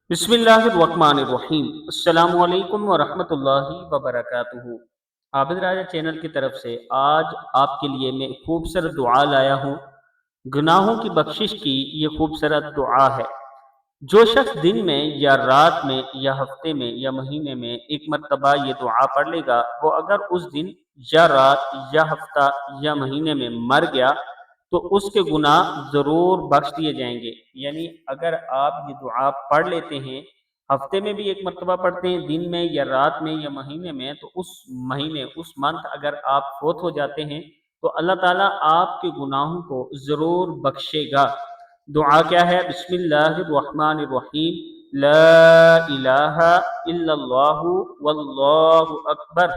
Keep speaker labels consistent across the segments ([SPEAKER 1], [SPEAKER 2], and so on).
[SPEAKER 1] بسم اللہ الرحمن الرحیم۔ السلام علیکم ورحمۃ اللہ وبرکاتہ۔ عابد راجہ چینل کی طرف سے آج آپ کے لیے میں خوبصورت دعا لایا ہوں۔ گناہوں کی بخشش کی یہ خوبصورت دعا ہے۔ جو شخص دن میں یا رات میں یا ہفتے میں یا مہینے میں ایک مرتبہ یہ دعا پڑھ لے گا، وہ اگر اس دن یا رات یا ہفتہ یا مہینے میں مر گیا تو اس کے گناہ ضرور بخش دیے جائیں گے۔ یعنی اگر آپ یہ دعا پڑھ لیتے ہیں، ہفتے میں بھی ایک مرتبہ پڑھتے ہیں، دن میں یا رات میں یا مہینے میں، تو اس مہینے اس منتھ اگر آپ فوت ہو جاتے ہیں تو اللہ تعالیٰ آپ کے گناہوں کو ضرور بخشے گا۔ دعا کیا ہے؟ بسم اللہ الرحمن الرحیم۔ لا الہ الا اللہ واللہ اکبر۔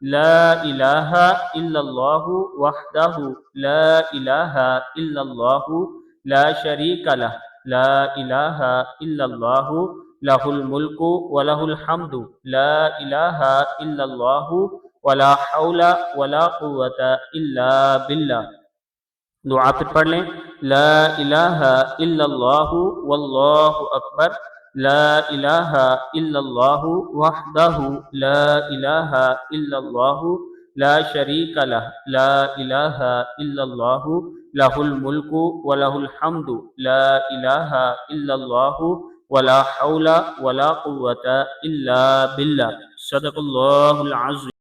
[SPEAKER 1] لا الہ الا اللہ وحدہ لا الہ الا اللہ لا شریک لہ۔ لا الہ الا اللہ لہ الملک ولہ الحمد۔ لا الہ الا اللہ ولا حول ولا قوۃ الا باللہ۔ دعا پھر پڑھ لیں۔ لا الہ الا اللہ واللہ اکبر۔ لا الہ الا اللہ وحدہ لا الہ الا اللہ لا شریک لہ۔ لا الہ الا اللہ لہ الملک ولہ الحمد۔ لا الہ الا اللہ ولا حول ولا قوۃ الا باللہ۔ صدق اللہ العظیم۔